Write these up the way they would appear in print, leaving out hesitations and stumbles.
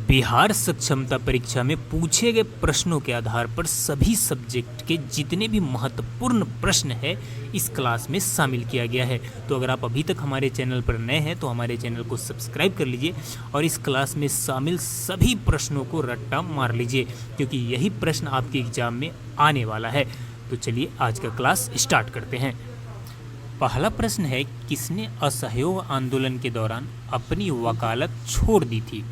बिहार सक्षमता परीक्षा में पूछे गए प्रश्नों के आधार पर सभी सब्जेक्ट के जितने भी महत्वपूर्ण प्रश्न है इस क्लास में शामिल किया गया है। तो अगर आप अभी तक हमारे चैनल पर नए हैं तो हमारे चैनल को सब्सक्राइब कर लीजिए और इस क्लास में शामिल सभी प्रश्नों को रट्टा मार लीजिए, क्योंकि यही प्रश्न आपके एग्जाम में आने वाला है। तो चलिए आज का क्लास स्टार्ट करते हैं। पहला प्रश्न है, किसने असहयोग आंदोलन के दौरान अपनी वकालत छोड़ दी थी?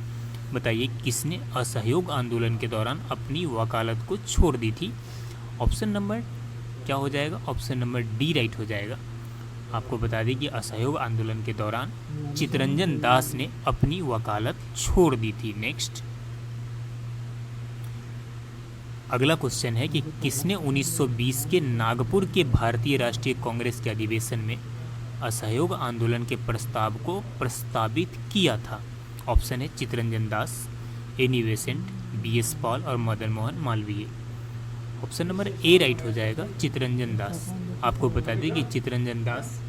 बताइए, किसने असहयोग आंदोलन के दौरान अपनी वकालत को छोड़ दी थी? ऑप्शन नंबर क्या हो जाएगा? ऑप्शन नंबर डी राइट हो जाएगा। आपको बता दें कि असहयोग आंदोलन के दौरान चितरंजन दास ने अपनी वकालत छोड़ दी थी। नेक्स्ट, अगला क्वेश्चन है कि किसने 1920 के नागपुर के भारतीय राष्ट्रीय कांग्रेस के अधिवेशन में असहयोग आंदोलन के प्रस्ताव को प्रस्तावित किया था? ऑप्शन है चितरंजन दास, एनी बेसेंट, बी.एस. पॉल और Madan Mohan Malviya. Option number A right हो जाएगा, चितरंजन दास। आपको बता दें कि चितरंजन दास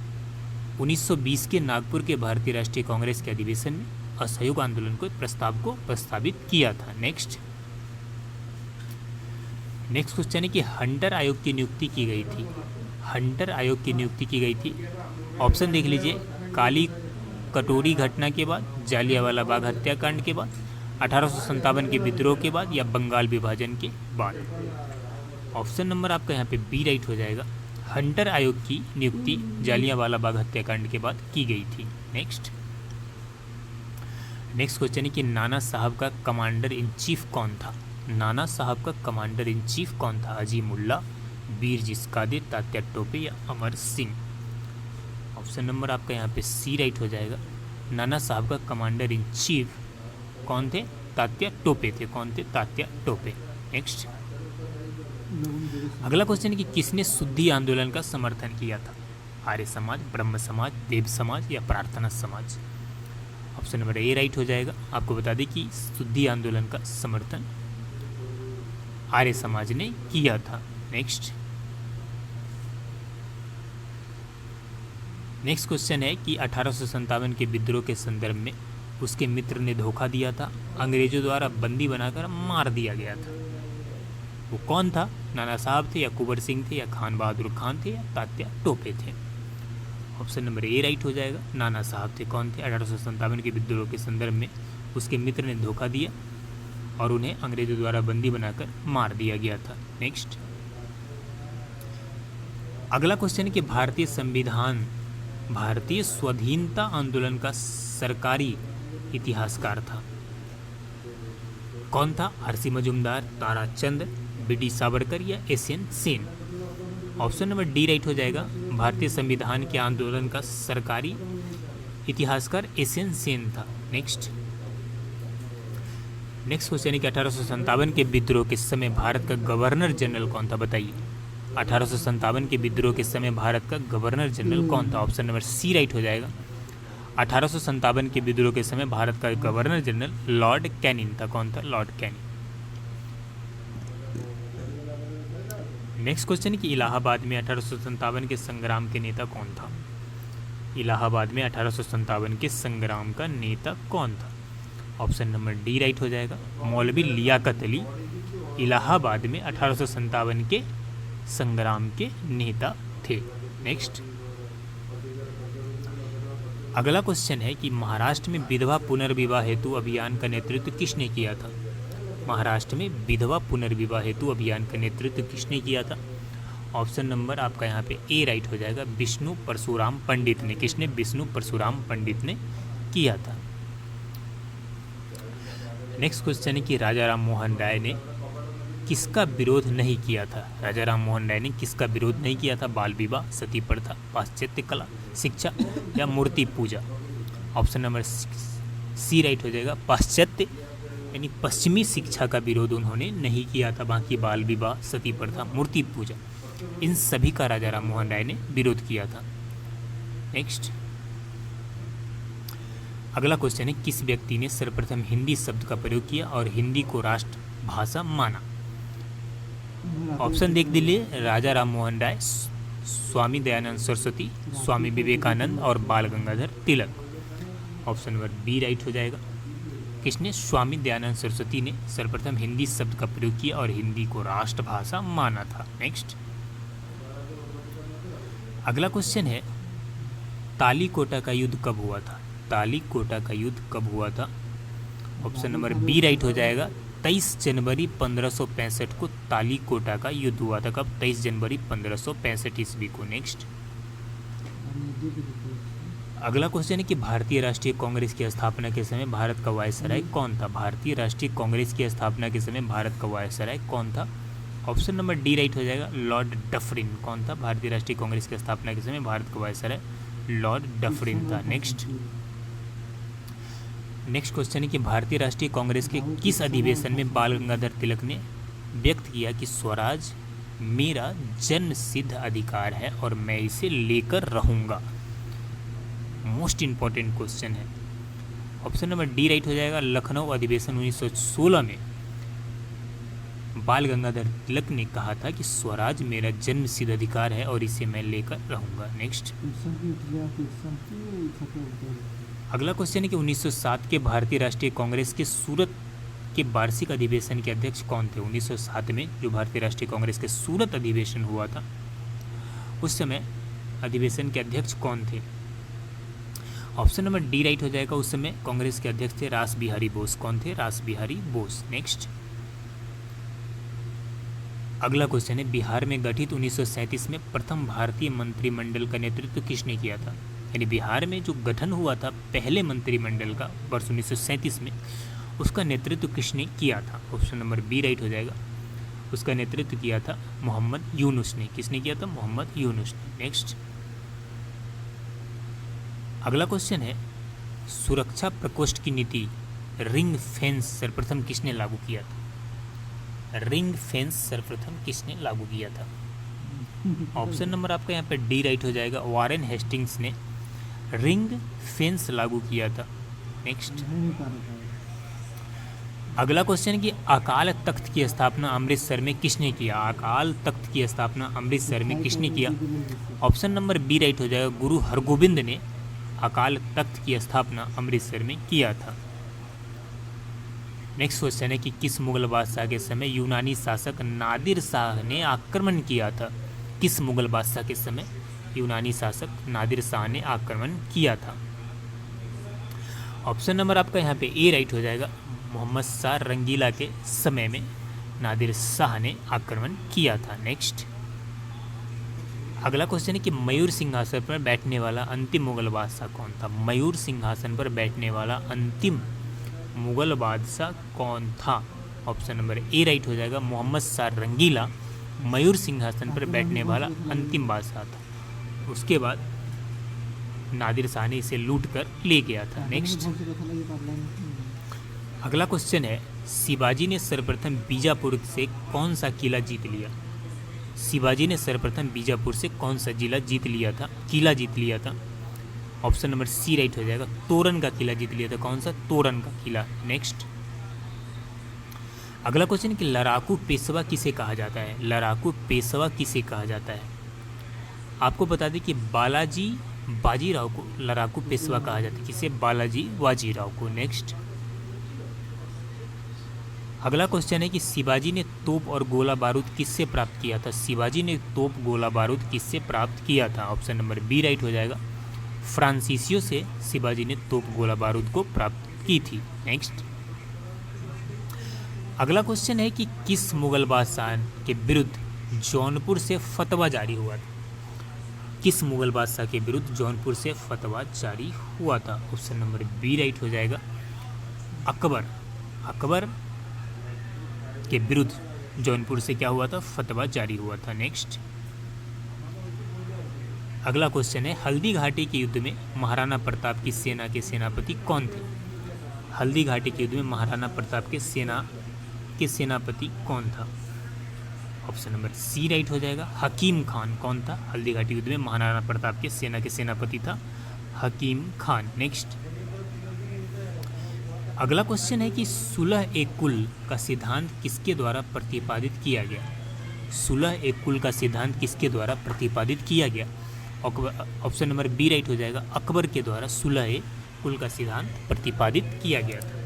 1920 के नागपुर के भारतीय राष्ट्रीय कांग्रेस के अधिवेशन में असहयोग आंदोलन को प्रस्ताव को प्रस्तावित किया था। नेक्स्ट क्वेश्चन है कि हंटर आयोग की नियुक्ति की गई थी। हंटर आयोग की नियुक्ति की गई थी। ऑप्शन देख लीजिए, काली कटोरी घटना के बाद, जालियांवाला बाग हत्याकांड के बाद, 1857 के विद्रोह के बाद या बंगाल विभाजन के बाद। ऑप्शन नंबर आपका यहाँ पे बी राइट हो जाएगा। हंटर आयोग की नियुक्ति जालियांवाला बाग हत्याकांड के बाद की गई थी। नेक्स्ट क्वेश्चन है कि नाना साहब का कमांडर इन चीफ कौन था? नाना साहब का कमांडर इन चीफ कौन था? अजीमुल्ला, बीर जिस्कादे, तात्या टोपे या अमर सिंह? ऑप्शन नंबर आपका यहाँ पे सी राइट हो जाएगा। नाना साहब का कमांडर इन चीफ कौन थे? तात्या टोपे थे। कौन थे? तात्या टोपे। नेक्स्ट, अगला क्वेश्चन है कि किसने शुद्धि आंदोलन का समर्थन किया था? आर्य समाज, ब्रह्म समाज, देव समाज या प्रार्थना समाज? ऑप्शन नंबर ए राइट हो जाएगा। आपको बता दें कि शुद्धि आंदोलन का समर्थन आर्य समाज ने किया था। नेक्स्ट क्वेश्चन है कि 1857 के विद्रोह के संदर्भ में उसके मित्र ने धोखा दिया था, अंग्रेजों द्वारा बंदी बनाकर मार दिया गया था। वो कौन था? नाना साहब थे या कुंवर सिंह थे या खान बहादुर खान थे या तात्या टोपे थे? ऑप्शन नंबर ए राइट हो जाएगा। नाना साहब थे। कौन थे? 1857 के विद्रोह के संदर्भ में उसके मित्र ने धोखा दिया और उन्हें अंग्रेजों द्वारा बंदी बनाकर मार दिया गया था। नेक्स्ट, अगला क्वेश्चन है कि भारतीय स्वाधीनता आंदोलन का सरकारी इतिहासकार था। कौन था? आर.सी. मजूमदार, ताराचंद, बी.डी. सावरकर या SN. Sen? Option number D right हो जाएगा। भारतीय संविधान के आंदोलन का सरकारी इतिहासकार एस.एन. सेन था। नेक्स्ट क्वेश्चन है कि 1857 के विद्रोह के समय भारत का गवर्नर जनरल कौन था? बताइए, 1857 के विद्रोह के समय भारत का गवर्नर जनरल कौन था? ऑप्शन नंबर सी राइट हो जाएगा। 1857 के विद्रोह के समय भारत का गवर्नर जनरल लॉर्ड कैनिंग था। कौन था? Lord Canning. नेक्स्ट क्वेश्चन है कि इलाहाबाद में 1857 के संग्राम के नेता कौन था? इलाहाबाद में 1857 के संग्राम का नेता कौन था? ऑप्शन नंबर डी राइट हो जाएगा। मौलवी लियाकत अली इलाहाबाद में 1857 के संग्राम के नेता थे। नेक्स्ट, अगला क्वेश्चन है कि महाराष्ट्र में विधवा पुनर्विवाह हेतु अभियान का नेतृत्व किसने किया था? महाराष्ट्र में विधवा पुनर्विवाह हेतु अभियान का नेतृत्व किसने किया था? ऑप्शन नंबर आपका यहाँ पे ए राइट हो जाएगा। विष्णु परशुराम पंडित ने। किसने? विष्णु परशुराम पंडित ने किया था। नेक्स्ट क्वेश्चन है कि राजा राम मोहन राय ने किसका विरोध नहीं किया था? राजा राम मोहन राय ने किसका विरोध नहीं किया था? बाल विवाह, सती प्रथा, पाश्चात्य कला शिक्षा या मूर्ति पूजा? ऑप्शन नंबर सी राइट हो जाएगा। पाश्चात्य यानी पश्चिमी शिक्षा का विरोध उन्होंने नहीं किया था। बाकी बाल विवाह, सती प्रथा, मूर्ति पूजा, इन सभी का राजा राम मोहन राय ने विरोध किया था। नेक्स्ट, अगला क्वेश्चन है, किस व्यक्ति ने सर्वप्रथम हिंदी शब्द का प्रयोग किया और हिंदी को राष्ट्र भाषा माना? ऑप्शन देख दीजिए, राजा राम मोहन राय, स्वामी दयानंद सरस्वती, स्वामी विवेकानंद और बाल Gangadhar Tilak. Option number B right हो जाएगा। किसने? स्वामी दयानंद सरस्वती ने सर्वप्रथम हिंदी शब्द का प्रयोग किया और हिंदी को राष्ट्रभाषा माना था। नेक्स्ट, अगला क्वेश्चन है तालीकोटा का युद्ध कब हुआ था? तालीकोटा का युद्ध कब हुआ था? ऑप्शन नंबर बी राइट हो जाएगा। 23 जनवरी 1565 को तालीकोटा का युद्ध हुआ था। कब? 23 जनवरी 1565 ईस्वी को। नेक्स्ट, अगला क्वेश्चन है कि भारतीय राष्ट्रीय कांग्रेस की स्थापना के समय भारत का वायसराय कौन था? भारतीय राष्ट्रीय कांग्रेस की स्थापना के समय भारत का वायसराय कौन था? ऑप्शन नंबर डी राइट हो जाएगा, लॉर्ड डफरिन। कौन था? भारतीय राष्ट्रीय कांग्रेस की स्थापना के समय भारत का वायसराय लॉर्ड डफरिन था। नेक्स्ट क्वेश्चन है कि भारतीय राष्ट्रीय कांग्रेस के किस अधिवेशन में बाल गंगाधर तिलक ने व्यक्त किया कि स्वराज मेरा जन्म सिद्ध अधिकार है और मैं इसे लेकर रहूंगा? मोस्ट इंपॉर्टेंट क्वेश्चन है। ऑप्शन नंबर डी राइट हो जाएगा, लखनऊ अधिवेशन 1916 में बाल गंगाधर तिलक ने कहा था कि स्वराज मेरा जन्म सिद्ध अधिकार है और इसे मैं लेकर रहूंगा। नेक्स्ट, अगला क्वेश्चन है कि 1907 के भारतीय राष्ट्रीय कांग्रेस के सूरत के वार्षिक अधिवेशन के अध्यक्ष कौन थे? 1907 में जो भारतीय राष्ट्रीय कांग्रेस के सूरत अधिवेशन हुआ था उस समय अधिवेशन के अध्यक्ष कौन थे? ऑप्शन नंबर डी राइट हो जाएगा। उस समय कांग्रेस के अध्यक्ष थे रास बिहारी बोस। कौन थे? रास बिहारी बोस। नेक्स्ट, अगला क्वेश्चन है बिहार में गठित 1937 में प्रथम भारतीय मंत्रिमंडल का नेतृत्व किसने किया था? यानी बिहार में जो गठन हुआ था पहले मंत्रिमंडल का वर्ष 1937 में, उसका नेतृत्व किसने किया था? ऑप्शन नंबर बी राइट हो जाएगा। उसका नेतृत्व किया था मोहम्मद यूनुस ने। किसने किया था? मोहम्मद यूनुस ने। नेक्स्ट, अगला क्वेश्चन है सुरक्षा प्रकोष्ठ की नीति रिंग फेंस सर्वप्रथम किसने लागू किया था? रिंग फेंस सर्वप्रथम किसने लागू किया था? ऑप्शन नंबर आपका यहाँ पे डी राइट हो जाएगा। वॉरेन हेस्टिंग्स ने रिंग फेंस लागू किया था। नेक्स्ट, अगला क्वेश्चन कि अकाल तख्त की स्थापना अमृतसर में किसने किया? अकाल तख्त की स्थापना अमृतसर में किसने किया? ऑप्शन नंबर बी राइट हो जाएगा। गुरु हरगोबिंद ने अकाल तख्त की स्थापना अमृतसर में किया था। नेक्स्ट क्वेश्चन है कि किस मुगल बादशाह के समय यूनानी शासक नादिर शाह ने आक्रमण किया था? किस मुगल बादशाह के समय यूनानी शासक नादिर शाह ने आक्रमण किया था? ऑप्शन नंबर आपका यहाँ पे ए राइट हो जाएगा। मोहम्मद शाह रंगीला के समय में नादिर शाह ने आक्रमण किया था। नेक्स्ट, अगला क्वेश्चन है कि मयूर सिंहासन पर बैठने वाला अंतिम मुगल बादशाह कौन था? मयूर सिंहासन पर बैठने वाला अंतिम मुगल बादशाह कौन था? ऑप्शन नंबर ए राइट हो जाएगा। मोहम्मद शाह रंगीला मयूर सिंहासन पर बैठने वाला अंतिम बादशाह था। उसके बाद नादिर शाह ने इसे लूट कर ले गया था। नेक्स्ट, अगला क्वेश्चन है शिवाजी ने सर्वप्रथम बीजापुर से कौन सा किला जीत लिया? शिवाजी ने सर्वप्रथम बीजापुर से कौन सा किला जीत लिया था? ऑप्शन नंबर सी राइट हो जाएगा। तोरन का किला जीत लिया था। कौन सा? तोरन का किला। नेक्स्ट, अगला क्वेश्चन कि लड़ाकू पेशवा किसे कहा जाता है? लड़ाकू पेशवा किसे कहा जाता है? आपको बता दें कि बालाजी बाजीराव को लड़ाकू पेशवा कहा जाता है। किसे? बालाजी बाजीराव को। नेक्स्ट, अगला क्वेश्चन है कि शिवाजी ने तोप और गोला बारूद किससे प्राप्त किया था? शिवाजी ने तोप गोला बारूद किससे प्राप्त किया था? ऑप्शन नंबर बी राइट हो जाएगा। फ्रांसीसियो से शिवाजी ने तोप गोला बारूद को प्राप्त की थी। नेक्स्ट, अगला क्वेश्चन है कि किस मुगल बादशाह के विरुद्ध जौनपुर से फतवा जारी हुआ था? किस मुगल बादशाह के विरुद्ध जौनपुर से फतवा जारी हुआ था? ऑप्शन नंबर बी राइट हो जाएगा। अकबर के विरुद्ध जौनपुर से क्या हुआ था? फतवा जारी हुआ था। नेक्स्ट, अगला क्वेश्चन है हल्दी घाटी के युद्ध में महाराणा प्रताप की सेना के सेनापति कौन थे? हल्दी घाटी के युद्ध में महाराणा प्रताप के सेनापति कौन था? ऑप्शन नंबर सी राइट हो जाएगा। हकीम खान। कौन था? हल्दी घाटी युद्ध में महाराणा प्रताप के सेना के सेनापति था हकीम खान। नेक्स्ट, अगला क्वेश्चन है कि सुलह ए कुल का सिद्धांत किसके द्वारा प्रतिपादित किया गया? सुलह ए कुल का सिद्धांत किसके द्वारा प्रतिपादित किया गया? ऑप्शन नंबर बी राइट हो जाएगा। अकबर के द्वारा सुलह ए कुल का सिद्धांत प्रतिपादित किया गया था।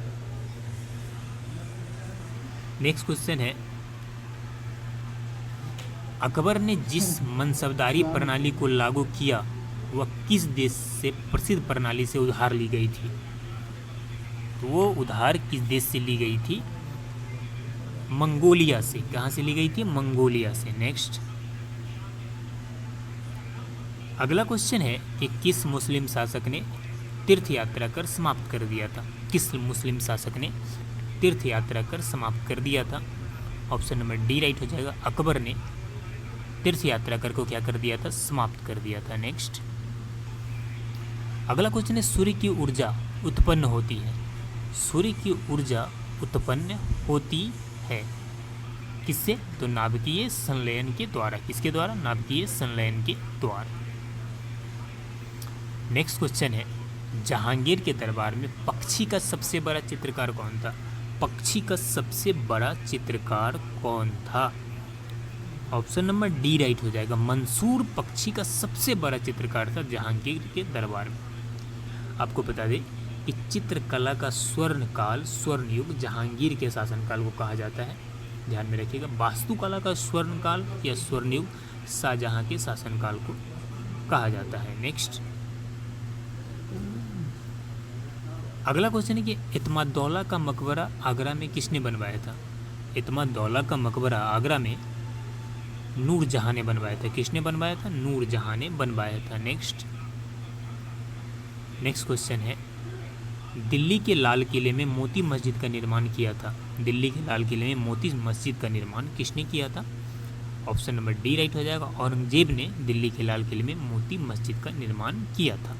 नेक्स्ट क्वेश्चन है, अकबर ने जिस मनसबदारी प्रणाली को लागू किया वह किस देश से प्रसिद्ध प्रणाली से उधार ली गई थी? तो वो उधार किस देश से ली गई थी? मंगोलिया से। कहाँ से ली गई थी? मंगोलिया से। नेक्स्ट, अगला क्वेश्चन है कि किस मुस्लिम शासक ने तीर्थ यात्रा कर समाप्त कर दिया था? किस मुस्लिम शासक ने तीर्थ यात्रा कर समाप्त कर दिया था? ऑप्शन नंबर डी राइट हो जाएगा। अकबर ने तीर्थ यात्रा कर को क्या कर दिया था? समाप्त कर दिया था। नेक्स्ट, अगला क्वेश्चन है, सूर्य की ऊर्जा उत्पन्न होती है। सूर्य की ऊर्जा उत्पन्न होती है किससे? तो नाभिकीय संलयन के द्वारा। किसके द्वारा? नाभिकीय संलयन के द्वारा। नेक्स्ट क्वेश्चन है, जहांगीर के दरबार में पक्षी का सबसे बड़ा चित्रकार कौन था? पक्षी का सबसे बड़ा चित्रकार कौन था? ऑप्शन नंबर डी राइट हो जाएगा। मंसूर पक्षी का सबसे बड़ा चित्रकार था जहांगीर के दरबार में। आपको बता दें कि चित्रकला का स्वर्ण काल, स्वर्ण युग जहांगीर के शासनकाल को कहा जाता है। ध्यान में रखिएगा, वास्तुकला का स्वर्ण काल या स्वर्ण युग शाहजहां के शासनकाल को कहा जाता है। नेक्स्ट, अगला क्वेश्चन है कि इत्माद-उद-दौला का मकबरा आगरा में किसने बनवाया था? इत्माद-उद-दौला का मकबरा आगरा में नूरजहां ने बनवाया था। किसने बनवाया था? नूरजहां ने बनवाया था। नेक्स्ट क्वेश्चन है, दिल्ली के लाल किले में मोती मस्जिद का निर्माण किया था। दिल्ली के लाल किले में मोती मस्जिद का निर्माण किसने किया था? ऑप्शन नंबर डी राइट हो जाएगा। औरंगजेब ने दिल्ली के लाल किले में मोती मस्जिद का निर्माण किया था।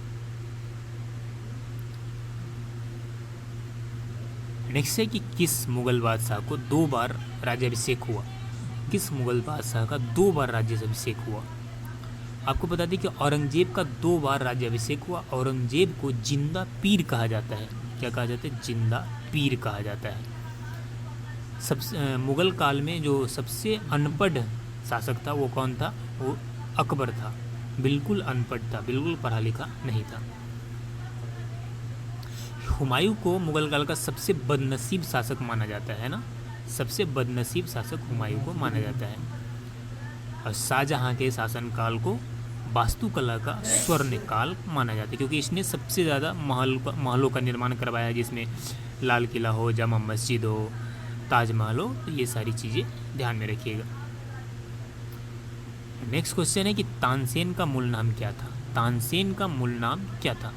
नेक्स्ट है कि किस मुगल बादशाह को 2 बार राज्याभिषेक हुआ? किस मुगल बादशाह का 2 बार राज्याभिषेक हुआ? आपको बता दें कि औरंगजेब का 2 बार राज्याभिषेक हुआ। औरंगजेब को जिंदा पीर कहा जाता है। क्या कहा जाता है? जिंदा पीर कहा जाता है। मुगल काल में जो सबसे अनपढ़ शासक था वो कौन था? वो अकबर था। बिल्कुल अनपढ़ था, बिल्कुल पढ़ा लिखा नहीं था। हुमायूं को मुगल काल का सबसे बदनसीब शासक माना जाता है ना। सबसे बदनसीब शासक हुमायूं को माना जाता है। और शाहजहां के शासनकाल को वास्तुकला का स्वर्ण काल माना जाता है, क्योंकि इसने सबसे ज़्यादा महलों का निर्माण करवाया, जिसमें लाल किला हो, जामा मस्जिद हो, ताजमहल हो। तो ये सारी चीज़ें ध्यान में रखिएगा। नेक्स्ट क्वेश्चन है कि तानसेन का मूल नाम क्या था? तानसेन का मूल नाम क्या था?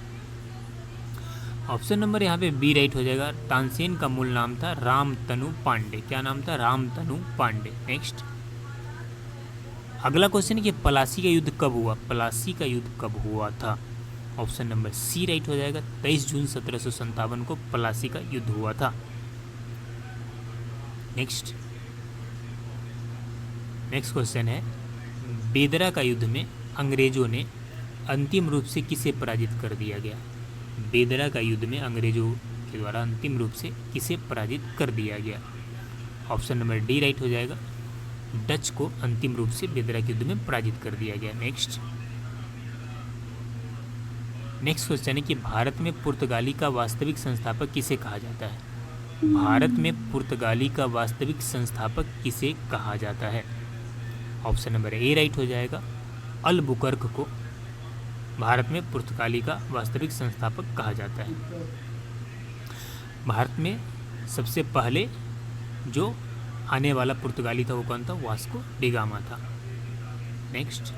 ऑप्शन नंबर यहाँ पे बी राइट हो जाएगा। तानसेन का मूल नाम था रामतनु पांडे। क्या नाम था? रामतनु पांडे। नेक्स्ट, अगला क्वेश्चन है कि पलासी का युद्ध कब हुआ? पलासी का युद्ध कब हुआ था? ऑप्शन नंबर सी राइट हो जाएगा। 23 जून 1757 को पलासी का युद्ध हुआ था। नेक्स्ट क्वेश्चन है, बेदरा का युद्ध में अंग्रेजों ने अंतिम रूप से किसे पराजित कर दिया गया? बेदरा का युद्ध में अंग्रेजों के द्वारा अंतिम रूप से किसे पराजित कर दिया गया? ऑप्शन नंबर डी राइट हो जाएगा। डच को अंतिम रूप से बेदरा के युद्ध में पराजित कर दिया गया। नेक्स्ट क्वेश्चन है कि भारत में पुर्तगाली का वास्तविक संस्थापक किसे कहा जाता है? भारत में पुर्तगाली का वास्तविक संस्थापक किसे कहा जाता है? ऑप्शन नंबर ए राइट हो जाएगा। अलबुकर्क को भारत में पुर्तगाली का वास्तविक संस्थापक कहा जाता है। भारत में सबसे पहले जो आने वाला पुर्तगाली था वो कौन था? वास्को डी गामा था। नेक्स्ट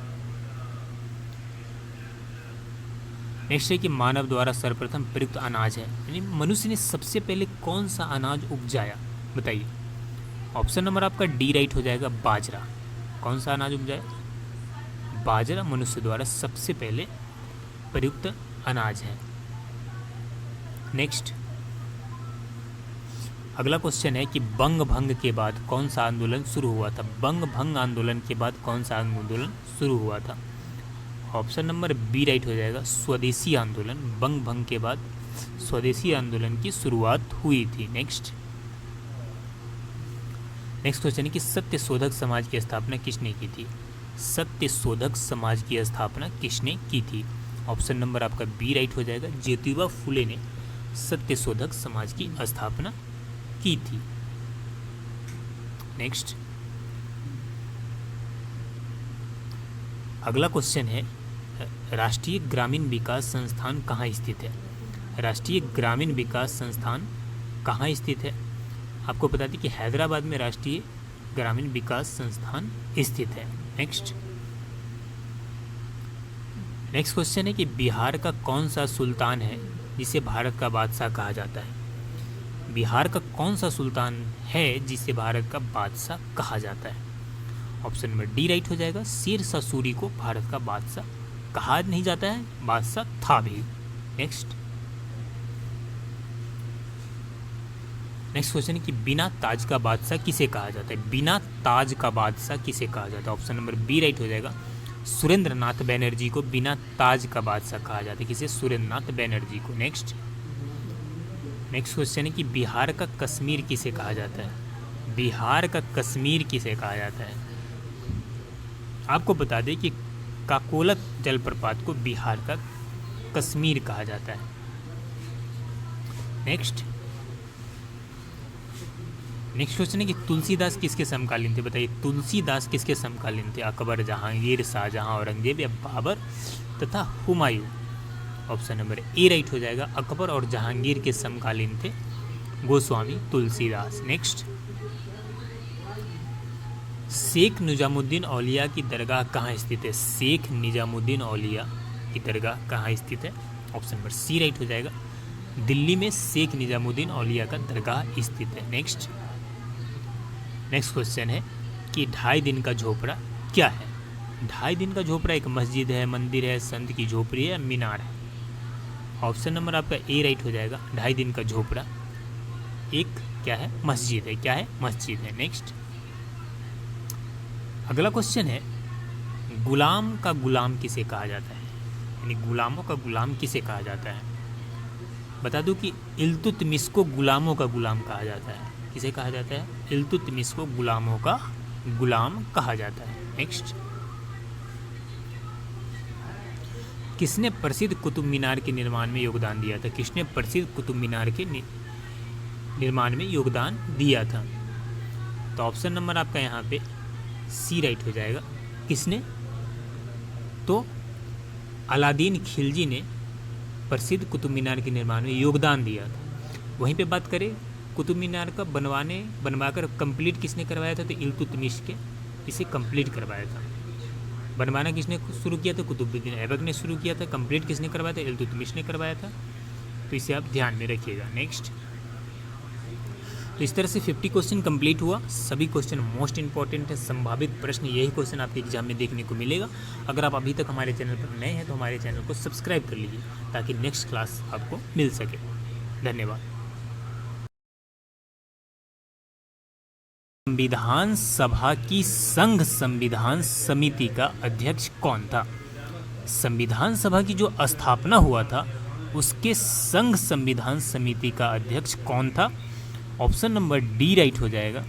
है कि मानव द्वारा सर्वप्रथम प्रयुक्त अनाज है, यानी मनुष्य ने सबसे पहले कौन सा अनाज उपजाया? बताइए। ऑप्शन नंबर आपका डी राइट हो जाएगा। बाजरा। कौन सा अनाज उपजाया? बाजरा मनुष्य द्वारा सबसे पहले प्रयुक्त अनाज है। नेक्स्ट अगला क्वेश्चन है कि बंग भंग के बाद कौन सा आंदोलन शुरू हुआ था? बंग भंग आंदोलन के बाद कौन सा आंदोलन शुरू हुआ था? ऑप्शन नंबर बी राइट हो जाएगा। स्वदेशी आंदोलन। बंग भंग के बाद स्वदेशी आंदोलन की शुरुआत हुई थी। नेक्स्ट क्वेश्चन है कि सत्य शोधक समाज की स्थापना किसने की थी? सत्य शोधक समाज की स्थापना किसने की थी? ऑप्शन नंबर आपका बी राइट हो जाएगा। ज्योतिबा फुले ने सत्य शोधक समाज की स्थापना की थी। नेक्स्ट, अगला क्वेश्चन है राष्ट्रीय ग्रामीण विकास संस्थान कहाँ स्थित है? राष्ट्रीय ग्रामीण विकास संस्थान कहाँ स्थित है? आपको बता दें कि हैदराबाद में राष्ट्रीय ग्रामीण विकास संस्थान स्थित है। नेक्स्ट क्वेश्चन है कि बिहार का कौन सा सुल्तान है जिसे भारत का बादशाह कहा जाता है? बिहार का कौन सा सुल्तान है जिसे भारत का बादशाह कहा जाता है? ऑप्शन नंबर डी राइट हो जाएगा। शेरशाह सूरी को भारत का बादशाह कहा नहीं जाता है, बादशाह था भी। नेक्स्ट क्वेश्चन है कि बिना ताज का बादशाह किसे कहा जाता है? बिना ताज का बादशाह किसे कहा जाता है? ऑप्शन नंबर बी राइट हो जाएगा। सुरेंद्रनाथ बैनर्जी को बिना ताज का बादशाह कहा जाता है। किसे? सुरेंद्रनाथ बैनर्जी को। नेक्स्ट क्वेश्चन है कि बिहार का कश्मीर किसे कहा जाता है? बिहार का कश्मीर किसे कहा जाता है? आपको बता दें कि काकोलत जलप्रपात को बिहार का कश्मीर कहा जाता है। नेक्स्ट क्वेश्चन है कि तुलसीदास किसके समकालीन थे? बताइए, तुलसीदास किसके समकालीन थे? अकबर, जहांगीर, शाहजहां, औरंगजेब या बाबर तथा Humayun? Option number A right हो जाएगा। अकबर और जहांगीर के समकालीन थे गोस्वामी तुलसीदास। नेक्स्ट, शेख निजामुद्दीन औलिया की दरगाह कहाँ स्थित है? शेख निजामुद्दीन औलिया की दरगाह कहाँ स्थित है? ऑप्शन नंबर सी राइट हो जाएगा। दिल्ली में शेख निजामुद्दीन औलिया का दरगाह स्थित है। नेक्स्ट क्वेश्चन है कि 2.5 दिन का झोपड़ा क्या है? 2.5 दिन का झोपड़ा एक मस्जिद है, मंदिर है, संत की झोपड़ी है या मीनार है? ऑप्शन नंबर आपका ए राइट हो जाएगा। 2.5 दिन का झोपड़ा एक क्या है? मस्जिद है। क्या है? मस्जिद है। नेक्स्ट, अगला क्वेश्चन है गुलाम का गुलाम किसे कहा जाता है? यानी गुलामों का गुलाम किसे कहा जाता है? बता दूं कि इल्तुतमिश को गुलामों का गुलाम कहा जाता है। किसे कहा जाता है? इल्तुतमिश को गुलामों का गुलाम कहा जाता है। नेक्स्ट, किसने प्रसिद्ध कुतुब मीनार के निर्माण में योगदान दिया था? किसने प्रसिद्ध कुतुब मीनार के निर्माण में योगदान दिया था? तो ऑप्शन नंबर आपका यहाँ पे सी राइट हो जाएगा। किसने? तो अलादीन खिलजी ने प्रसिद्ध कुतुब मीनार के निर्माण में योगदान दिया था। वहीं पे बात करें कुतुब मीनार का बनवाकर कंप्लीट किसने करवाया था? तो इल्तुतमिश के इसे कंप्लीट करवाया था। बनवाना किसने शुरू किया था? कुतुबुद्दीन ऐबक ने शुरू किया था। कंप्लीट किसने करवाया था? इल्तुतमिश ने करवाया था। तो इसे आप ध्यान में रखिएगा। नेक्स्ट, तो इस तरह से 50 क्वेश्चन कंप्लीट हुआ। सभी क्वेश्चन मोस्ट इंपॉर्टेंट है, संभावित प्रश्न यही क्वेश्चन आपके एग्जाम में देखने को मिलेगा। अगर आप अभी तक हमारे चैनल पर नए हैं तो हमारे चैनल को सब्सक्राइब कर लीजिए ताकि नेक्स्ट क्लास आपको मिल सके। धन्यवाद। संविधान सभा की संघ संविधान समिति का अध्यक्ष कौन था? संविधान सभा की जो स्थापना हुआ था उसके संघ संविधान समिति का अध्यक्ष कौन था? ऑप्शन नंबर डी राइट हो जाएगा।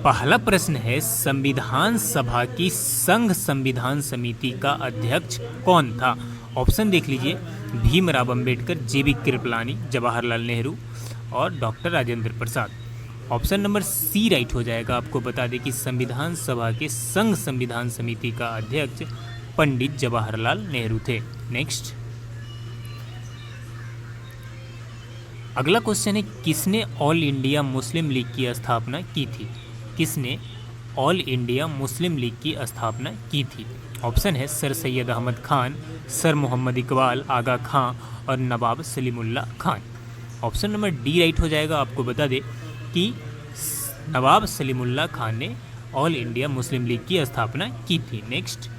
पहला प्रश्न है संविधान सभा की संघ संविधान समिति का अध्यक्ष कौन था? ऑप्शन देख लीजिए, भीमराव अंबेडकर, जेबी कृपलानी, जवाहरलाल नेहरू और doctor Rajendra Prasad. Option number C right हो जाएगा। आपको बता दें कि संविधान सभा के संघ संविधान समिति का अध्यक्ष पंडित जवाहरलाल नेहरू थे। नेक्स्ट, अगला क्वेश्चन है किसने ऑल इंडिया मुस्लिम लीग की स्थापना की थी? किसने ऑल इंडिया मुस्लिम लीग की स्थापना की थी? ऑप्शन है सर सैयद अहमद खान, सर मोहम्मद इकबाल, आगा खां और Nawab Salimullah Khan. Option number D right हो जाएगा। आपको बता दें कि नवाब सलीमुल्लाह खान ने ऑल इंडिया मुस्लिम लीग की स्थापना की थी। नेक्स्ट,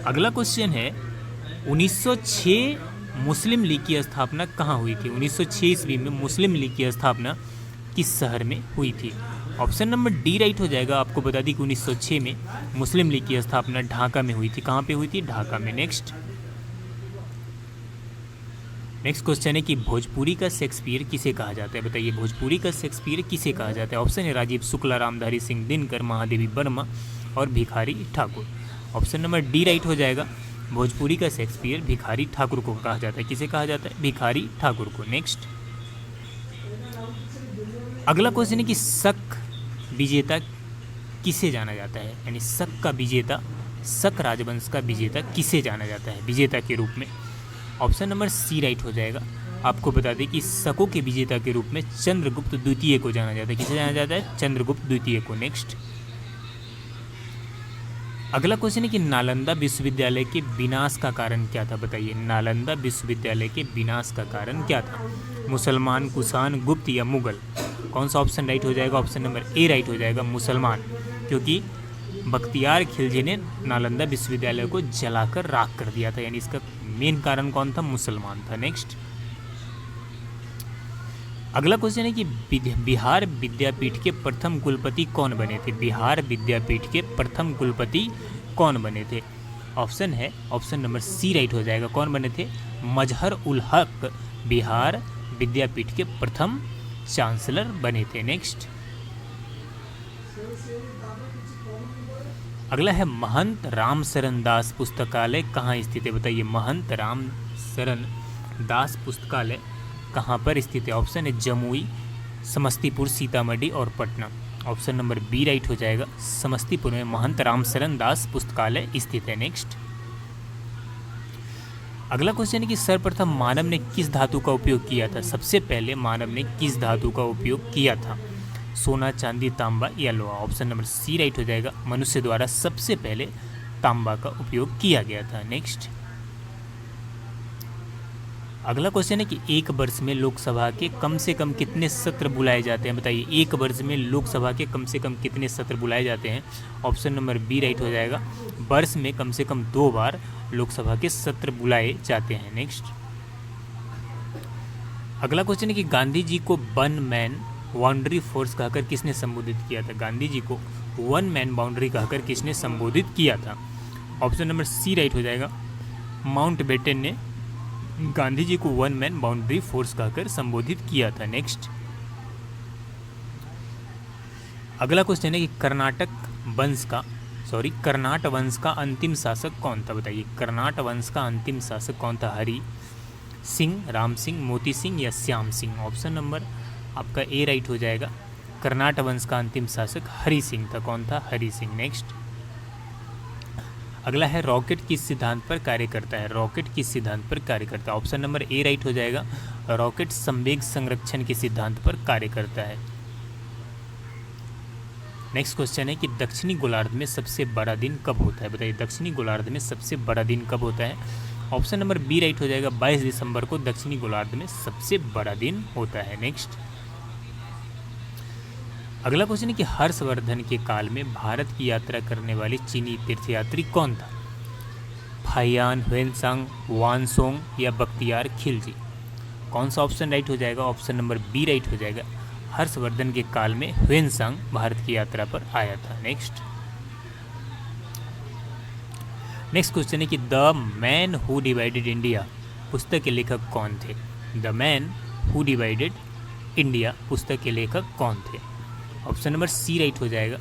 अगला क्वेश्चन है 1906 मुस्लिम लीग की स्थापना कहाँ हुई थी? 1906 ईस्वी में मुस्लिम लीग की स्थापना किस शहर में हुई थी? ऑप्शन नंबर डी राइट हो जाएगा। आपको बता दी कि 1906 में मुस्लिम लीग की स्थापना ढाका में हुई थी। कहाँ पे हुई थी? ढाका में। नेक्स्ट क्वेश्चन है कि भोजपुरी का शेक्सपियर किसे कहा जाता है? बताइए, भोजपुरी का शेक्सपियर किसे कहा जाता है? ऑप्शन है राजीव शुक्ला, रामधारी सिंह दिनकर, महादेवी वर्मा और Bhikhari Thakur. Option number D right हो जाएगा। भोजपुरी का शेक्सपियर भिखारी ठाकुर को कहा जाता है। किसे कहा जाता है? भिखारी ठाकुर को। नेक्स्ट, अगला क्वेश्चन है कि शक विजेता किसे जाना जाता है, यानी शक का विजेता, शक राजवंश का विजेता किसे जाना जाता है विजेता के रूप में? ऑप्शन नंबर सी राइट हो जाएगा। आपको बता दें कि शकों के विजेता के रूप में चंद्रगुप्त द्वितीय को जाना जाता है। किसे जाना जाता है? चंद्रगुप्त द्वितीय को। नेक्स्ट, अगला क्वेश्चन है कि नालंदा विश्वविद्यालय के विनाश का कारण क्या था? बताइए, नालंदा विश्वविद्यालय के विनाश का कारण क्या था? मुसलमान, कुषाण, गुप्त या मुगल? कौन सा ऑप्शन राइट हो जाएगा? ऑप्शन नंबर ए राइट हो जाएगा, मुसलमान, क्योंकि बख्तियार खिलजी ने नालंदा विश्वविद्यालय को जलाकर राख कर दिया था, यानी इसका मेन कारण कौन था? मुसलमान था। नेक्स्ट, अगला क्वेश्चन है कि बिहार विद्यापीठ के प्रथम कुलपति कौन बने थे? बिहार विद्यापीठ के प्रथम कुलपति कौन बने थे? ऑप्शन है, ऑप्शन नंबर सी राइट हो जाएगा। कौन बने थे? मजहर उल हक बिहार विद्यापीठ के प्रथम चांसलर बने थे। नेक्स्ट, अगला है महंत राम शरण दास पुस्तकालय कहाँ स्थित है? बताइए, महंत राम शरण दास पुस्तकालय कहाँ पर स्थित है? ऑप्शन है जमुई, समस्तीपुर, सीतामढ़ी और Patna. Option number B right हो जाएगा, समस्तीपुर में महंत राम शरण दास पुस्तकालय स्थित है। नेक्स्ट, अगला क्वेश्चन है कि सर्वप्रथम मानव ने किस धातु का उपयोग किया था? सबसे पहले मानव ने किस धातु का उपयोग किया था? सोना, चांदी, तांबा या लोहा? ऑप्शन नंबर सी राइट हो जाएगा, मनुष्य द्वारा सबसे पहले तांबा का उपयोग किया गया था। नेक्स्ट, अगला क्वेश्चन है कि एक वर्ष में लोकसभा के कम से कम कितने सत्र बुलाए जाते हैं? बताइए, एक वर्ष में लोकसभा के कम से कम कितने सत्र बुलाए जाते हैं? ऑप्शन नंबर बी राइट हो जाएगा, वर्ष में कम से कम 2 बार लोकसभा के सत्र बुलाए जाते हैं। नेक्स्ट, अगला क्वेश्चन है कि गांधी जी को वन मैन बाउंड्री फोर्स कहकर किसने संबोधित किया था? गांधी जी को वन मैन बाउंड्री कहकर किसने संबोधित किया था? ऑप्शन नंबर सी राइट हो जाएगा, माउंटबेटन ने गांधी जी को वन मैन बाउंड्री फोर्स कहकर संबोधित किया था। नेक्स्ट, अगला क्वेश्चन है कि कर्नाटक वंश का अंतिम शासक कौन था? बताइए, कर्नाटक वंश का अंतिम शासक कौन था? हरि सिंह, राम सिंह, मोती सिंह या श्याम सिंह? ऑप्शन नंबर आपका ए राइट हो जाएगा, कर्नाटक वंश का अंतिम शासक हरि सिंह था। कौन था? हरि सिंह। नेक्स्ट, अगला है रॉकेट किस सिद्धांत पर कार्य करता है? रॉकेट किस सिद्धांत पर कार्य करता है? ऑप्शन नंबर ए राइट हो जाएगा, रॉकेट संवेग संरक्षण के सिद्धांत पर कार्य करता है। नेक्स्ट क्वेश्चन है कि दक्षिणी गोलार्ध में सबसे बड़ा दिन कब होता है? बताइए, दक्षिणी गोलार्ध में सबसे बड़ा दिन कब होता है? ऑप्शन नंबर बी राइट हो जाएगा, 22 दिसंबर को दक्षिणी गोलार्ध में सबसे बड़ा दिन होता है। नेक्स्ट, अगला क्वेश्चन है कि हर्षवर्धन के काल में भारत की यात्रा करने वाली चीनी तीर्थयात्री कौन था? फाहियान, ह्वेनसांग, वानसोंग या बख्तियार खिलजी? कौन सा ऑप्शन राइट हो जाएगा? ऑप्शन नंबर बी राइट हो जाएगा, हर्षवर्धन के काल में ह्वेनसांग भारत की यात्रा पर आया था। नेक्स्ट क्वेश्चन है कि the man who divided India पुस्तक के लेखक कौन थे? The man who divided India पुस्तक के लेखक कौन थे? ऑप्शन नंबर सी राइट हो जाएगा,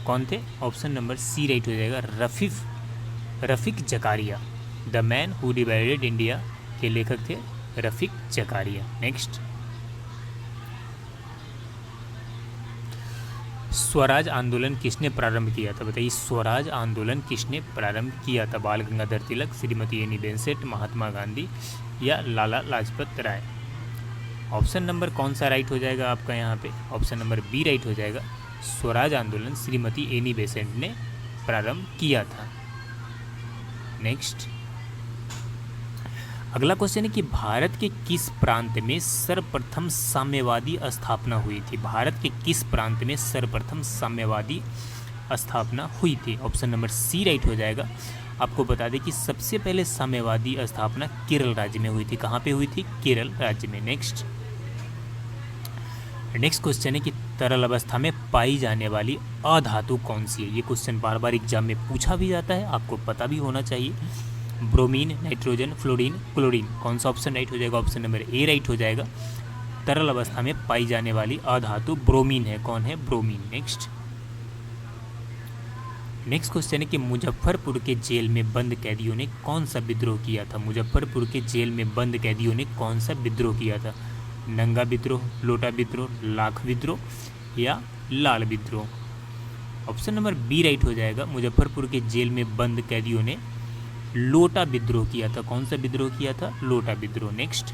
कौन थे? ऑप्शन नंबर सी राइट हो जाएगा, Rafiq Zakaria. The man who divided India के लेखक थे रफीक जकारिया। नेक्स्ट, स्वराज आंदोलन किसने प्रारंभ किया था? बताइए, स्वराज आंदोलन किसने प्रारंभ किया था? बाल गंगाधर तिलक, श्रीमती एनी बेसेंट, महात्मा गांधी या लाला लाजपत राय? ऑप्शन नंबर कौन सा राइट हो जाएगा आपका यहाँ पे? ऑप्शन नंबर बी राइट हो जाएगा, स्वराज आंदोलन श्रीमती एनी बेसेंट ने प्रारंभ किया था। नेक्स्ट, अगला क्वेश्चन है कि भारत के किस प्रांत में सर्वप्रथम साम्यवादी स्थापना हुई थी? भारत के किस प्रांत में सर्वप्रथम साम्यवादी स्थापना हुई थी? ऑप्शन नंबर सी राइट हो जाएगा। आपको बता दें कि सबसे पहले साम्यवादी स्थापना केरल राज्य में हुई थी। कहाँ पे हुई थी? केरल राज्य में। नेक्स्ट क्वेश्चन है कि तरल अवस्था में पाई जाने वाली अधातु कौन सी है? ये क्वेश्चन बार बार एग्जाम में पूछा भी जाता है, आपको पता भी होना चाहिए। Bromine, nitrogen, fluorine, chlorine? कौन सा ऑप्शन राइट हो जाएगा? ऑप्शन नंबर ए राइट हो जाएगा, तरल अवस्था में पाई जाने वाली अधातु ब्रोमीन है। कौन है? ब्रोमीन। नेक्स्ट क्वेश्चन है कि मुजफ्फरपुर के जेल में बंद कैदियों ने कौन सा विद्रोह किया था। मुजफ्फरपुर के जेल में बंद कैदियों ने कौन सा विद्रोह किया था। नंगा विद्रोह, लोटा विद्रोह, लाख विद्रोह या लाल विद्रोह। ऑप्शन नंबर बी राइट हो जाएगा। मुजफ्फरपुर के जेल में बंद कैदियों ने लोटा विद्रोह किया था। कौन सा विद्रोह किया था? लोटा विद्रोह। नेक्स्ट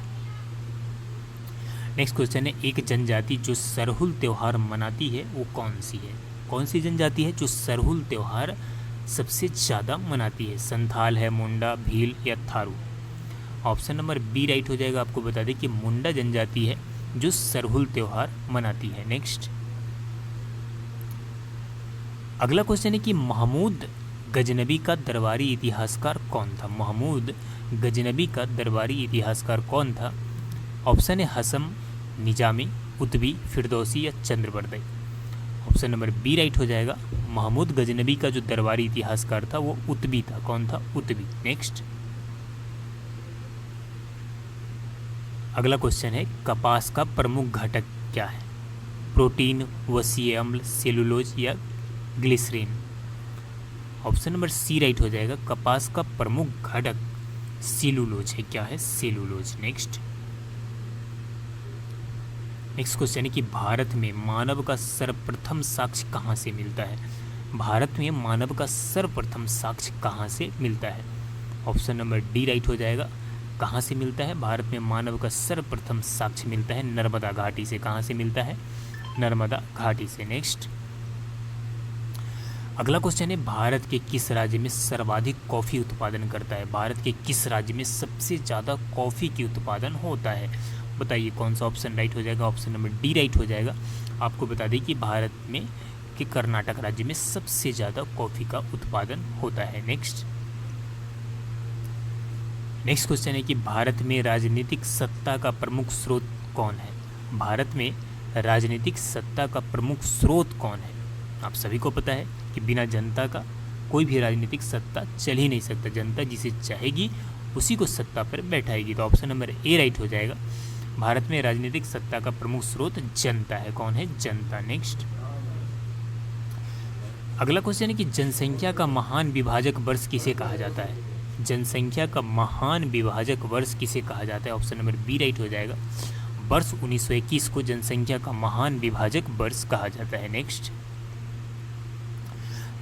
क्वेश्चन है, एक जनजाति जो सरहुल त्यौहार मनाती है वो कौन सी है। कौन सी जनजाति है जो सरहुल त्यौहार सबसे ज़्यादा मनाती है। संथाल है, मुंडा, भील या Tharu. Option number B right हो जाएगा। आपको बता दें कि मुंडा जनजाति है जो सरहुल त्यौहार मनाती है। नेक्स्ट अगला क्वेश्चन है कि महमूद गजनबी का दरबारी इतिहासकार कौन था। महमूद गजनबी का दरबारी इतिहासकार कौन था। ऑप्शन है हसम, निजामी, उतबी, फिरदौसी या चंद्रबरदई। ऑप्शन नंबर बी राइट हो जाएगा। महमूद गजनबी का जो दरबारी इतिहासकार था वो उतबी था। कौन था? उतबी। नेक्स्ट अगला क्वेश्चन है, कपास का प्रमुख घटक क्या है। प्रोटीन, वसीय अम्ल, सेलुलोज या glycerine. Option number C right हो जाएगा। कपास का प्रमुख घटक सेलुलोज है। क्या है? सेलुलोज। नेक्स्ट क्वेश्चन है कि भारत में मानव का सर्वप्रथम साक्ष्य कहाँ से मिलता है। भारत में मानव का सर्वप्रथम साक्ष्य कहाँ से मिलता है। ऑप्शन नंबर डी राइट हो जाएगा। कहाँ से मिलता है? भारत में मानव का सर्वप्रथम साक्ष्य मिलता है नर्मदा घाटी से। कहाँ से मिलता है? नर्मदा घाटी से। नेक्स्ट अगला क्वेश्चन है, भारत के किस राज्य में सर्वाधिक कॉफ़ी उत्पादन करता है। भारत के किस राज्य में सबसे ज़्यादा कॉफ़ी की उत्पादन होता है। बताइए कौन सा ऑप्शन राइट हो जाएगा। ऑप्शन नंबर डी राइट हो जाएगा। आपको बता दें कि भारत में कि कर्नाटक राज्य में सबसे ज़्यादा कॉफ़ी का उत्पादन होता है। नेक्स्ट क्वेश्चन है कि भारत में राजनीतिक सत्ता का प्रमुख स्रोत कौन है। भारत में राजनीतिक सत्ता का प्रमुख स्रोत कौन है। आप सभी को पता है कि बिना जनता का कोई भी राजनीतिक सत्ता चल ही नहीं सकता। जनता जिसे चाहेगी उसी को सत्ता पर बैठाएगी। तो ऑप्शन नंबर ए राइट हो जाएगा। भारत में राजनीतिक सत्ता का प्रमुख स्रोत जनता है। कौन है? जनता। नेक्स्ट अगला क्वेश्चन है कि जनसंख्या का महान विभाजक वर्ष किसे कहा जाता है। जनसंख्या का महान विभाजक वर्ष किसे कहा जाता है। ऑप्शन नंबर बी राइट हो जाएगा। वर्ष 1921 को जनसंख्या का महान विभाजक वर्ष कहा जाता है। नेक्स्ट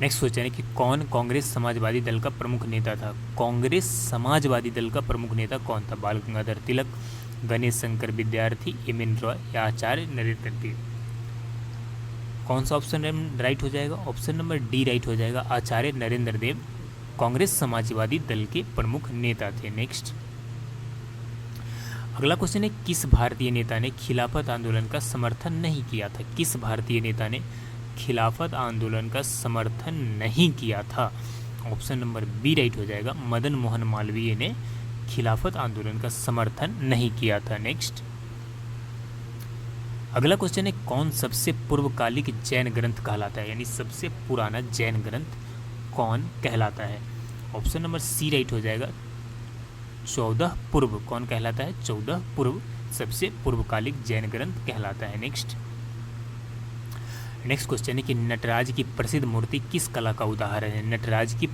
क्वेश्चन है कि कौन कांग्रेस समाजवादी दल का प्रमुख नेता था। कांग्रेस समाजवादी दल का प्रमुख नेता कौन था। बाल गंगाधर तिलक, गणेश शंकर विद्यार्थी, एम.एन. रॉय या आचार्य नरेंद्र देव। कौन सा ऑप्शन राइट हो जाएगा। ऑप्शन नंबर डी राइट हो जाएगा। आचार्य नरेंद्र देव कांग्रेस समाजवादी दल के प्रमुख नेता थे। नेक्स्ट अगला क्वेश्चन है, किस भारतीय नेता ने खिलाफत आंदोलन का समर्थन नहीं किया था। किस भारतीय नेता ने खिलाफत आंदोलन का समर्थन नहीं किया था। ऑप्शन नंबर बी राइट हो जाएगा। मदन मोहन मालवीय ने खिलाफत आंदोलन का समर्थन नहीं किया था। नेक्स्ट अगला क्वेश्चन है, कौन सबसे पूर्वकालिक जैन ग्रंथ कहलाता है। यानी सबसे पुराना जैन ग्रंथ कौन कहलाता है। ऑप्शन नंबर सी राइट हो जाएगा। 14 पूर्व कौन कहलाता है। 14 पूर्व सबसे पूर्वकालिक जैन ग्रंथ कहलाता है। नेक्स्ट क्वेश्चन है कि नटराज की प्रसिद्ध मूर्ति किस कला का उदाहरण है। नटराज की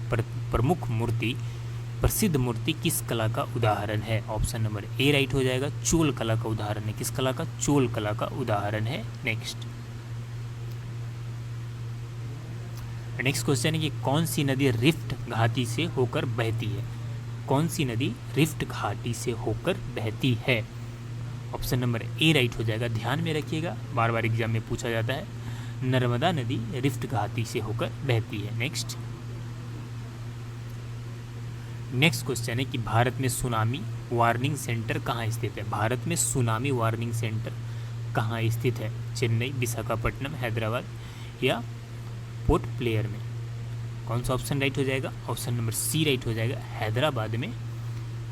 प्रमुख मूर्ति, प्रसिद्ध मूर्ति किस कला का उदाहरण है। ऑप्शन नंबर ए राइट हो जाएगा। चोल कला का उदाहरण है। किस कला का? चोल कला का उदाहरण है। नेक्स्ट क्वेश्चन है कि कौन सी नदी रिफ्ट घाटी से होकर बहती है। कौन सी नदी रिफ्ट घाटी से होकर बहती है। ऑप्शन नंबर ए राइट हो जाएगा। ध्यान में रखिएगा, बार बार एग्जाम में पूछा जाता है। नर्मदा नदी रिफ्ट घाटी से होकर बहती है। नेक्स्ट क्वेश्चन है कि भारत में सुनामी वार्निंग सेंटर कहाँ स्थित है। भारत में सुनामी वार्निंग सेंटर कहाँ स्थित है। चेन्नई, विशाखापट्टनम, हैदराबाद या पोर्ट ब्लेयर में। कौन सा ऑप्शन राइट हो जाएगा। ऑप्शन नंबर सी राइट हो जाएगा। हैदराबाद में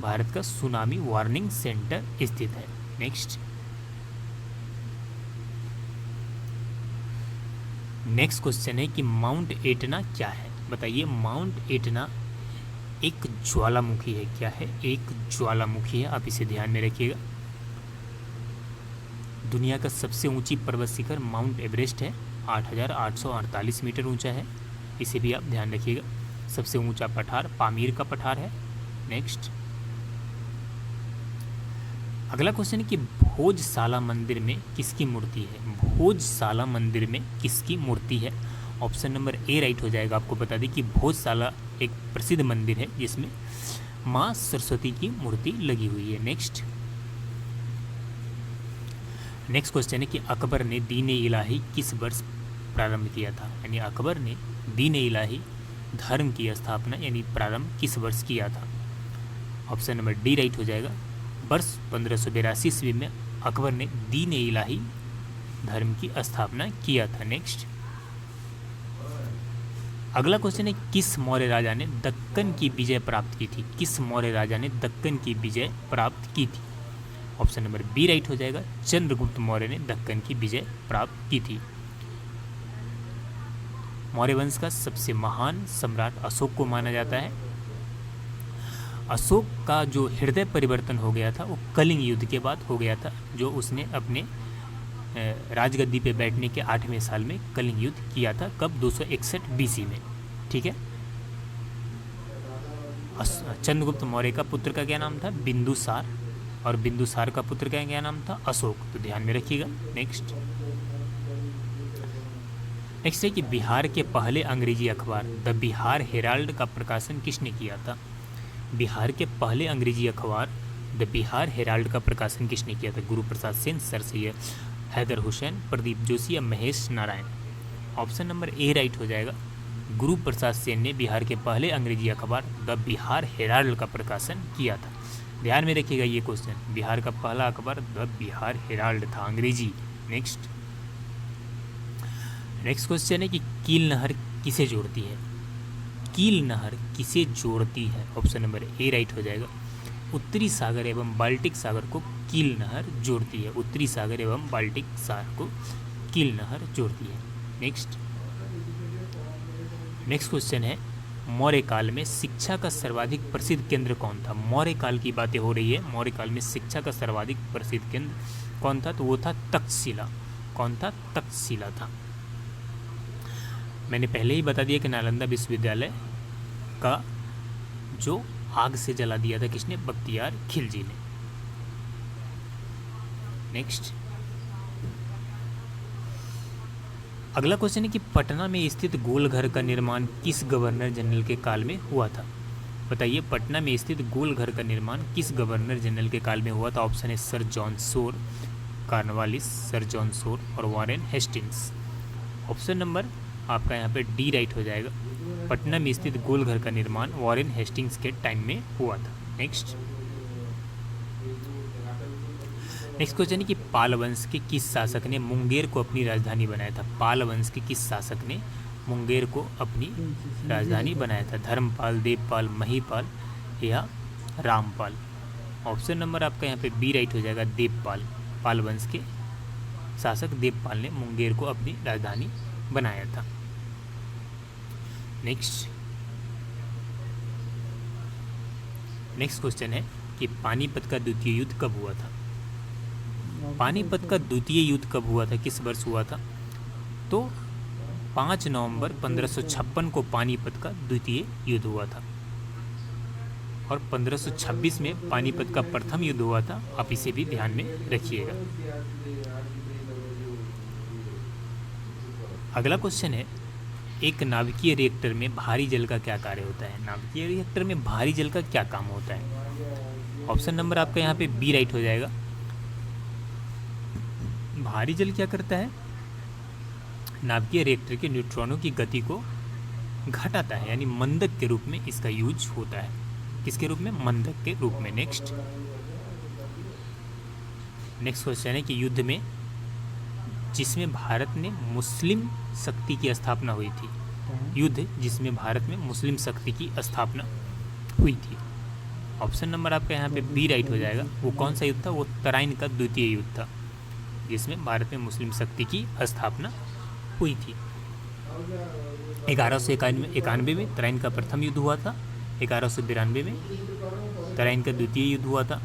भारत का सुनामी वार्निंग सेंटर स्थित है। नेक्स्ट क्वेश्चन है कि माउंट एटना क्या है। बताइए माउंट एटना एक ज्वालामुखी है। क्या है? एक ज्वालामुखी है। आप इसे ध्यान में रखिएगा। दुनिया का सबसे ऊंची पर्वत शिखर माउंट एवरेस्ट है। 8,848 मीटर ऊंचा है। इसे भी आप ध्यान रखिएगा। सबसे ऊंचा पठार पामीर का पठार है। नेक्स्ट, अगला क्वेश्चन है कि भोजशाला मंदिर में किसकी मूर्ति है? भोजशाला मंदिर में किसकी मूर्ति है? ऑप्शन नंबर ए राइट हो जाएगा। आपको बता दें कि भोजशाला एक प्रसिद्ध मंदिर है जिसमें माँ सरस्वती की मूर्ति लगी हुई है। नेक्स्ट क्वेश्चन है कि अकबर ने दीन इलाही किस वर्ष प्रारंभ किया था? यानी अकबर ने दीन इलाही धर्म की स्थापना यानी प्रारंभ किस वर्ष किया था? ऑप्शन नंबर डी राइट हो जाएगा। वर्ष 1582 ईस्वी में अकबर ने दीन इलाही धर्म की स्थापना किया था। नेक्स्ट, अगला क्वेश्चन है किस मौर्य राजा ने दक्कन की विजय प्राप्त की थी? किस मौर्य राजा ने दक्कन की विजय प्राप्त की थी? ऑप्शन नंबर बी राइट हो जाएगा। चंद्रगुप्त मौर्य ने दक्कन की विजय प्राप्त की थी। मौर्य वंश का सबसे महान सम्राट अशोक को माना जाता है। अशोक का जो हृदय परिवर्तन हो गया था वो कलिंग युद्ध के बाद हो गया था, जो उसने अपने राजगद्दी पे बैठने के 8वें साल में कलिंग युद्ध किया था। कब? 261 बीसी में। ठीक है। चंद्रगुप्त मौर्य का पुत्र का क्या नाम था? बिंदुसार, और बिंदुसार का पुत्र का क्या नाम था? अशोक। तो ध्यान में रखिएगा। नेक्स्ट है कि बिहार के पहले अंग्रेजी अखबार द बिहार हेराल्ड का प्रकाशन किसने किया था? बिहार के पहले अंग्रेजी अखबार द बिहार हेराल्ड का प्रकाशन किसने किया था? गुरु प्रसाद सेन, सर सैयद हैदर हुसैन, प्रदीप जोशी या Mahesh Narayan? Option number A right हो जाएगा। गुरु प्रसाद सेन ने बिहार के पहले अंग्रेजी अखबार द बिहार हेराल्ड का प्रकाशन किया था। ध्यान में रखिएगा ये क्वेश्चन। बिहार का पहला अखबार द बिहार हेराल्ड था, अंग्रेजी। नेक्स्ट क्वेश्चन है कि कील नहर किसे जोड़ती है? कील नहर किसे जोड़ती है? ऑप्शन नंबर ए राइट हो जाएगा। उत्तरी सागर एवं बाल्टिक सागर को कील नहर जोड़ती है। उत्तरी सागर एवं बाल्टिक सागर को कील नहर जोड़ती है। नेक्स्ट क्वेश्चन है मौर्य काल में शिक्षा का सर्वाधिक प्रसिद्ध केंद्र कौन था? मौर्य काल की बातें हो रही है। मौर्य काल में शिक्षा का सर्वाधिक प्रसिद्ध केंद्र कौन था? तो वो था तक्षशिला। कौन था? तक्षशिला था। मैंने पहले ही बता दिया कि नालंदा विश्वविद्यालय का जो आग से जला दिया था किसने? बख्तियार खिलजी ने। नेक्स्ट, अगला क्वेश्चन है कि पटना में स्थित गोलघर का निर्माण किस गवर्नर जनरल के काल में हुआ था? बताइए, पटना में स्थित गोलघर का निर्माण किस गवर्नर जनरल के काल में हुआ था? ऑप्शन है सर जॉन सोर, कॉर्नवालिस, सर जॉन सोर और वॉरेन हेस्टिंग्स। ऑप्शन नंबर आपका यहाँ पे डी राइट हो जाएगा। पटना में स्थित गोलघर का निर्माण वॉरेन हेस्टिंग्स के टाइम में हुआ था। नेक्स्ट क्वेश्चन है कि पाल वंश के किस शासक ने मुंगेर को अपनी राजधानी बनाया था? पाल वंश के किस शासक ने मुंगेर को अपनी राजधानी बनाया था? धर्मपाल, देवपाल, महीपाल या रामपाल? ऑप्शन नंबर आपका यहाँ पे बी राइट हो जाएगा। देवपाल। पाल वंश के शासक देवपाल ने मुंगेर को अपनी राजधानी बनाया था। नेक्स्ट क्वेश्चन है कि पानीपत का द्वितीय युद्ध कब हुआ था? पानीपत का द्वितीय युद्ध कब हुआ था? किस वर्ष हुआ था? तो 5 नवंबर 1556 को पानीपत का द्वितीय युद्ध हुआ था, और 1526 में पानीपत का प्रथम युद्ध हुआ था। आप इसे भी ध्यान में रखिएगा। अगला क्वेश्चन है एक नाभिकीय रिएक्टर में भारी जल का क्या कार्य होता है? नाभिकीय रिएक्टर में भारी जल का क्या काम होता है? ऑप्शन नंबर आपका यहाँ पे बी राइट हो जाएगा। भारी जल क्या करता है? नाभिकीय रिएक्टर के न्यूट्रॉनों की गति को घटाता है, यानी मंदक के रूप में इसका यूज होता है। किसके रूप में? मंदक के रूप में। नेक्स्ट क्वेश्चन है कि युद्ध में जिसमें भारत ने मुस्लिम शक्ति की स्थापना हुई थी, युद्ध जिसमें भारत में मुस्लिम शक्ति की स्थापना हुई थी। ऑप्शन नंबर आपका यहाँ पे बी राइट हो जाएगा। वो कौन सा युद्ध था? वो तराइन का द्वितीय युद्ध था, जिसमें भारत में मुस्लिम शक्ति की स्थापना हुई थी। 1191 में तराइन का प्रथम युद्ध हुआ था। 1192 में तराइन का द्वितीय युद्ध हुआ था।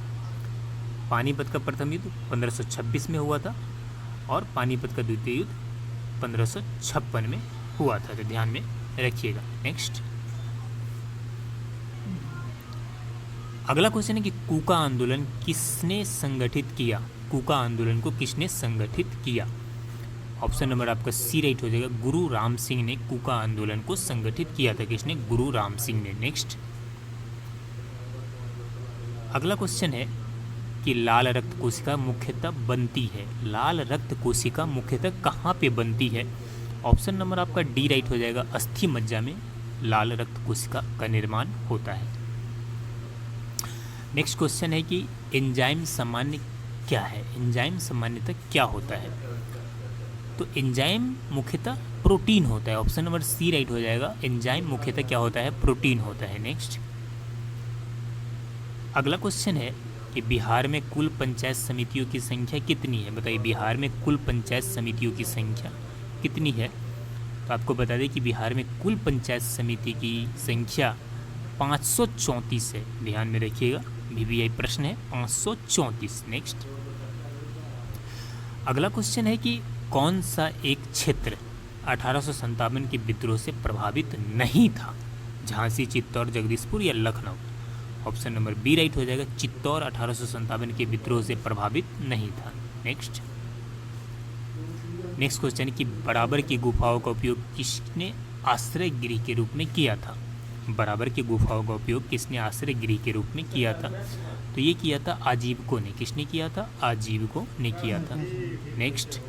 पानीपत का प्रथम युद्ध 1526 में हुआ था, और पानीपत का द्वितीय युद्ध 1556 में हुआ था। तो ध्यान में रखिएगा। नेक्स्ट, अगला क्वेश्चन है कि कूका आंदोलन किसने संगठित किया? कूका आंदोलन को किसने संगठित किया? ऑप्शन नंबर आपका सी राइट हो जाएगा। गुरु राम सिंह ने कूका आंदोलन को संगठित किया था। किसने? गुरु राम सिंह ने। नेक्स्ट, अगला क्वेश्चन है कि लाल रक्त कोशिका मुख्यतः बनती है। लाल रक्त कोशिका मुख्यतः कहाँ पे बनती है? ऑप्शन नंबर आपका डी राइट हो जाएगा। अस्थि मज्जा में लाल रक्त कोशिका का निर्माण होता है। नेक्स्ट क्वेश्चन है कि एंजाइम सामान्य क्या है? एंजाइम सामान्यतः क्या होता है? तो एंजाइम मुख्यतः प्रोटीन होता है। ऑप्शन नंबर सी राइट हो जाएगा। एंजाइम मुख्यतः क्या होता है? प्रोटीन होता है। नेक्स्ट, अगला क्वेश्चन है कि बिहार में कुल पंचायत समितियों की संख्या कितनी है? बताइए, बिहार में कुल पंचायत समितियों की संख्या कितनी है? तो आपको बता दें कि बिहार में कुल पंचायत समिति की संख्या 534 है। ध्यान में रखिएगा, VVI प्रश्न है 534। नेक्स्ट, अगला क्वेश्चन है कि कौन सा एक क्षेत्र 1857 के विद्रोह से प्रभावित नहीं था? झांसी, चित्तौड़, जगदीशपुर या Lucknow? Option number B right हो जाएगा। चित्तौड़ 1857 के विद्रोह से प्रभावित नहीं था। नेक्स्ट, क्वेश्चन है कि बराबर की गुफाओं का उपयोग किसने आश्रय गृह के रूप में किया था? बराबर की गुफाओं का उपयोग किसने आश्रय गृह के रूप में किया था? तो ये किया था आजीविकों ने। किसने किया था? आजीविकों ने किया था। नेक्स्ट,